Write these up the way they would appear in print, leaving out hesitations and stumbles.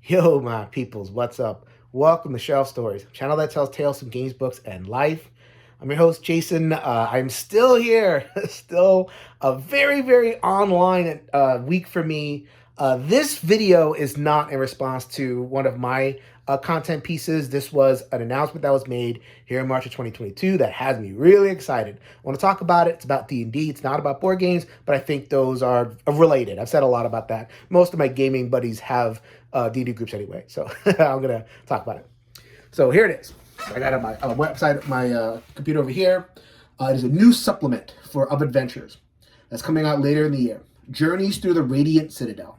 Yo, my peoples, what's up? Welcome to Shelf Stories, a channel that tells tales from games, books, and life. I'm your host, Jason. I'm still here. Still a very, very online week for me. This video is not in response to one of my content pieces. This was an announcement that was made here in March of 2022 that has me really excited. I want to talk about it. It's about D&D. It's not about board games, but I think those are related. I've said a lot about that. Most of my gaming buddies have D&D groups anyway, so I'm going to talk about it. So here it is. I got it on my website, my computer over here. It is a new supplement of adventures that's coming out later in the year. Journeys Through the Radiant Citadel.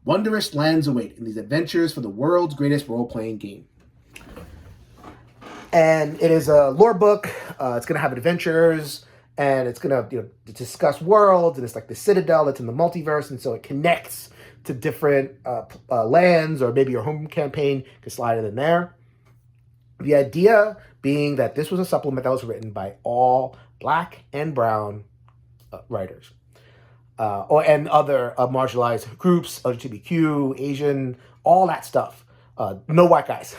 Wondrous lands await in these adventures for the world's greatest role-playing game. And it is a lore book. It's going to have adventures, and it's going to discuss worlds, and it's like the Citadel that's in the multiverse, and so it connects to different lands, or maybe your home campaign can slide it in there. The idea being that this was a supplement that was written by all Black and Brown writers. And other marginalized groups, LGBTQ, Asian, all that stuff. No white guys,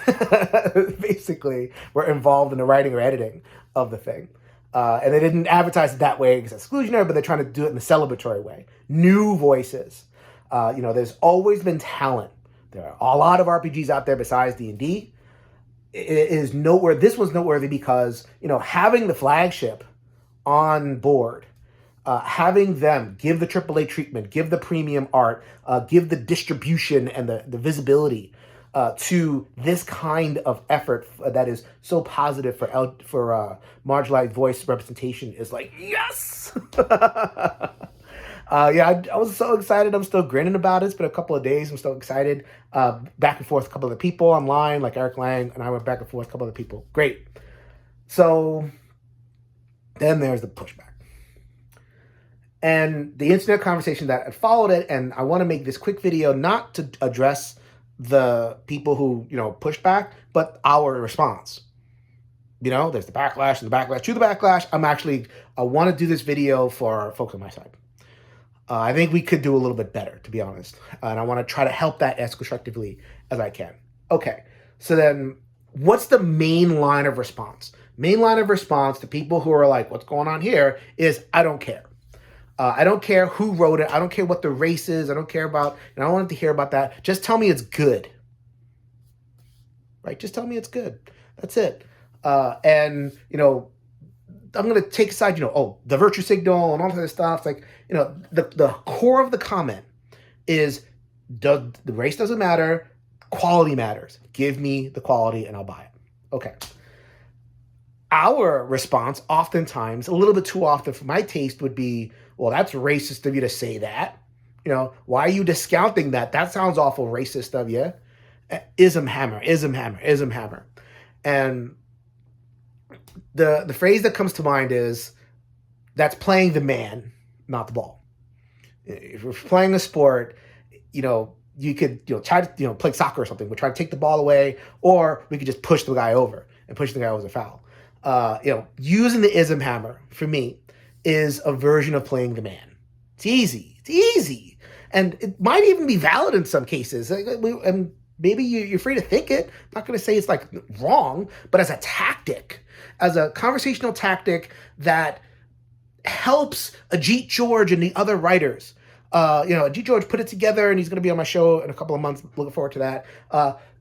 basically, were involved in the writing or editing of the thing. And they didn't advertise it that way because it's exclusionary, but they're trying to do it in a celebratory way. New voices. There's always been talent. There are a lot of RPGs out there besides D&D. It is noteworthy. This was noteworthy because, having the flagship on board, having them give the AAA treatment, give the premium art, give the distribution and the visibility to this kind of effort that is so positive for marginalized voice representation is like, yes! I was so excited. I'm still grinning about it. It's been a couple of days. I'm still excited. Back and forth, a couple of people online, like Eric Lang, and I went back and forth, a couple of people. Great. So then there's the pushback. And the internet conversation that followed it, and I want to make this quick video not to address the people who, pushed back, but our response. There's the backlash and the backlash to the backlash. I want to do this video for folks on my side. I think we could do a little bit better, to be honest. And I want to try to help that as constructively as I can. Okay, so then what's the main line of response? Main line of response to people who are like, what's going on here is, I don't care. I don't care who wrote it. I don't care what the race is. I don't care about, and I don't want to hear about that. Just tell me it's good. Right? Just tell me it's good. That's it. I'm going to take aside, the virtue signal and all that stuff. It's like, the core of the comment is, the race doesn't matter. Quality matters. Give me the quality and I'll buy it. Okay. Our response, oftentimes, a little bit too often for my taste, would be, well, that's racist of you to say that. Why are you discounting that? That sounds awful racist of you. Ism hammer. And the phrase that comes to mind is, that's playing the man, not the ball. If we're playing a sport, you could try to play soccer or something. We try to take the ball away, or we could just push the guy over, and pushing the guy over is a foul. Using the ism hammer for me is a version of playing the man. It's easy, and it might even be valid in some cases. And maybe you're free to think it. I'm not going to say it's like wrong, but as a tactic, as a conversational tactic that helps Ajit George and the other writers. Ajit George put it together, and he's going to be on my show in a couple of months. Looking forward to that.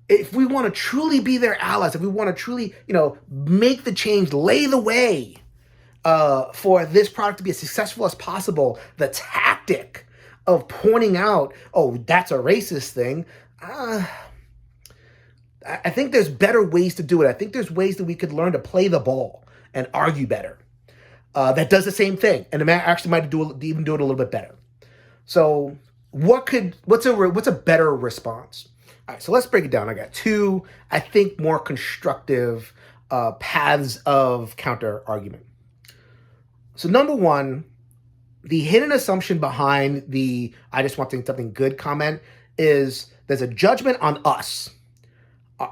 If we want to truly be their allies, if we want to truly, make the change, lay the way for this product to be as successful as possible, the tactic of pointing out, oh, that's a racist thing, I think there's better ways to do it. I think there's ways that we could learn to play the ball and argue better. That does the same thing, and it actually might even do it a little bit better. So what's a better response? All right, so let's break it down. I got two, I think, more constructive paths of counter argument. So number one, the hidden assumption behind the "I just want something good" comment is there's a judgment on us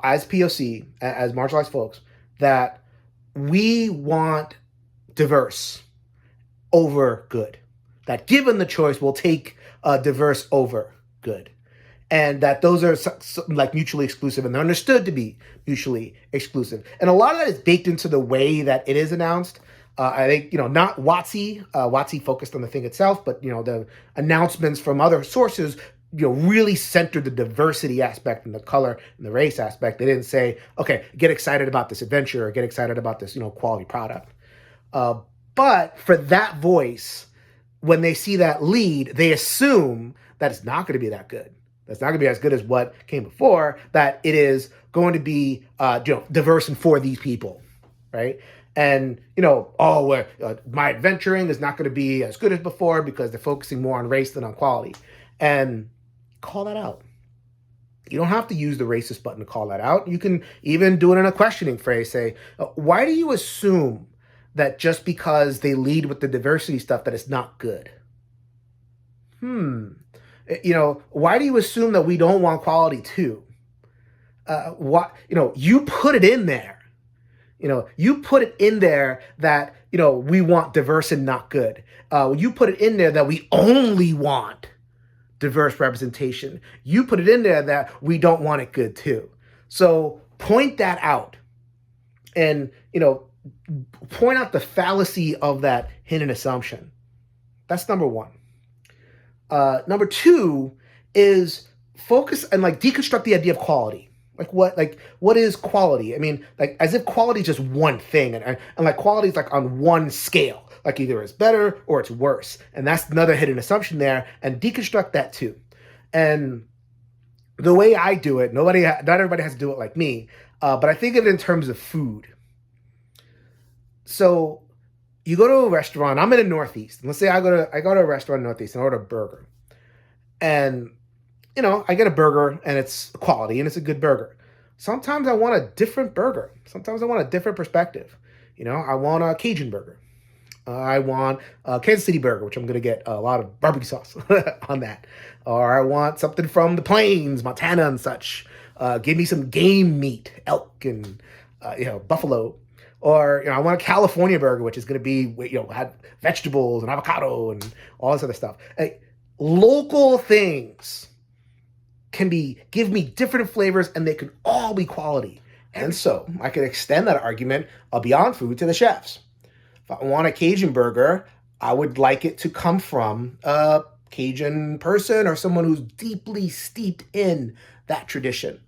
as POC, as marginalized folks, that we want diverse over good. That given the choice, we'll take diverse over good. and that those are like mutually exclusive, and they're understood to be mutually exclusive. And a lot of that is baked into the way that it is announced. I think, not WotC. WotC focused on the thing itself, but, the announcements from other sources, really centered the diversity aspect and the color and the race aspect. They didn't say, okay, get excited about this adventure or get excited about this, quality product. But for that voice, when they see that lead, they assume that it's not going to be that good. That's not going to be as good as what came before, that it is going to be, diverse and for these people, right? And, my adventuring is not going to be as good as before because they're focusing more on race than on quality. And call that out. You don't have to use the racist button to call that out. You can even do it in a questioning phrase. Say, why do you assume that just because they lead with the diversity stuff that it's not good? Why do you assume that we don't want quality too? You put it in there. You put it in there that, we want diverse and not good. You put it in there that we only want diverse representation. You put it in there that we don't want it good too. So point that out and, point out the fallacy of that hidden assumption. That's number one. Number two is focus and deconstruct the idea of quality. What is quality? I mean, as if quality is just one thing and quality is on one scale. Either it's better or it's worse. And that's another hidden assumption there, and deconstruct that too. And the way I do it, not everybody has to do it like me, but I think of it in terms of food. So you go to a restaurant, I'm in the Northeast. Let's say I go to a restaurant in the Northeast and order a burger. And, I get a burger and it's quality and it's a good burger. Sometimes I want a different burger. Sometimes I want a different perspective. I want a Cajun burger. I want a Kansas City burger, which I'm going to get a lot of barbecue sauce on that. Or I want something from the plains, Montana and such. Give me some game meat, elk and, buffalo. Or, I want a California burger, which is going to be, had vegetables and avocado and all this other stuff. Local things give me different flavors and they can all be quality. And so I could extend that argument beyond food to the chefs. If I want a Cajun burger, I would like it to come from a Cajun person or someone who's deeply steeped in that tradition.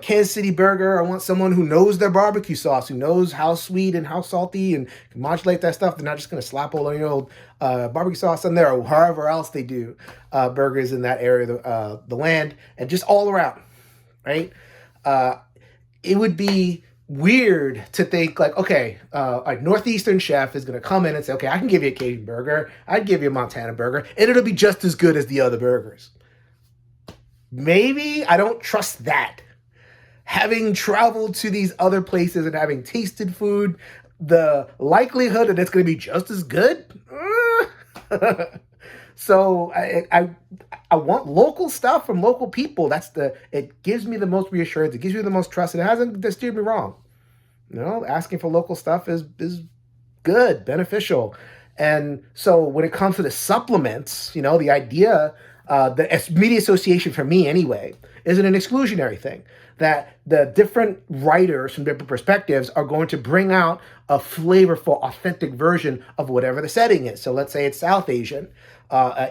Kansas City burger, I want someone who knows their barbecue sauce, who knows how sweet and how salty and can modulate that stuff. They're not just going to slap old barbecue sauce on there or however else they do burgers in that area of the land, and just all around, right? It would be weird to think a Northeastern chef is going to come in and say, okay, I can give you a Cajun burger, I'd give you a Montana burger, and it'll be just as good as the other burgers. Maybe I don't trust that. Having traveled to these other places and having tasted food, the likelihood that it's going to be just as good. So I want local stuff from local people. It gives me the most reassurance. It gives me the most trust. And it hasn't steered me wrong. Asking for local stuff is good, beneficial. And so when it comes to the supplements, the idea, the immediate association for me anyway, isn't an exclusionary thing. That the different writers from different perspectives are going to bring out a flavorful, authentic version of whatever the setting is. So let's say it's South Asian,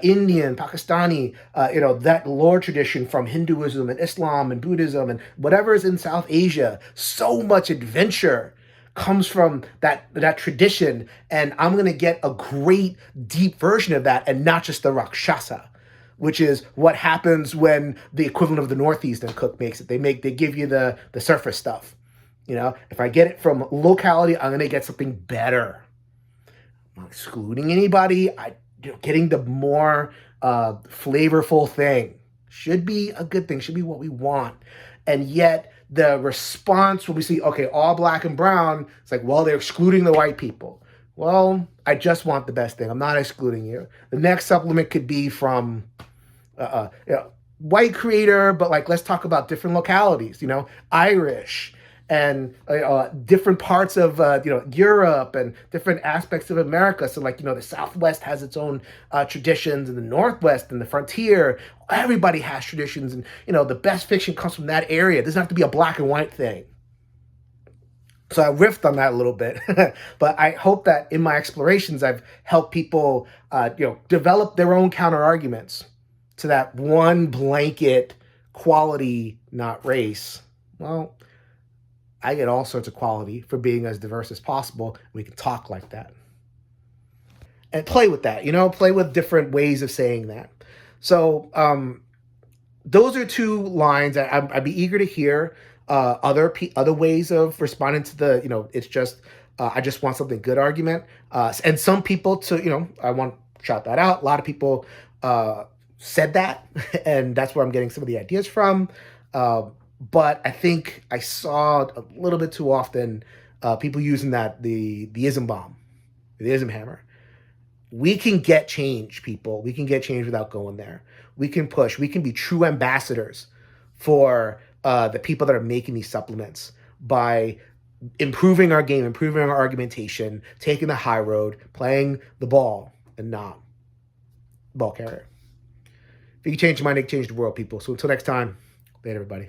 Indian, Pakistani, that lore tradition from Hinduism and Islam and Buddhism and whatever is in South Asia. So much adventure comes from that tradition, and I'm going to get a great, deep version of that and not just the Rakshasa, which is what happens when the equivalent of the Northeastern cook makes it. They give you the surface stuff. If I get it from locality, I'm going to get something better. I'm not excluding anybody. Getting the more flavorful thing should be a good thing, should be what we want. And yet the response when we see, okay, all black and brown, it's they're excluding the white people. Well, I just want the best thing. I'm not excluding you. The next supplement could be from white creator, but let's talk about different localities, Irish and different parts of Europe and different aspects of America. So like the Southwest has its own traditions, and the Northwest and the frontier, everybody has traditions, and the best fiction comes from that area. It doesn't have to be a black and white thing. So I riffed on that a little bit, but I hope that in my explorations, I've helped people, develop their own counter arguments to that one blanket quality, not race. Well, I get all sorts of quality for being as diverse as possible. We can talk like that and play with that, play with different ways of saying that. So those are two lines. I'd be eager to hear other ways of responding to the, it's just, I just want something good argument. And some people I want to shout that out. A lot of people said that, and that's where I'm getting some of the ideas from. But I think I saw a little bit too often people using the ism bomb, the ism hammer. We can get change, people. We can get change without going there. We can push. We can be true ambassadors for the people that are making these supplements by improving our game, improving our argumentation, taking the high road, playing the ball and not ball carrier. If you can change your mind, you can change the world, people. So until next time, later, everybody.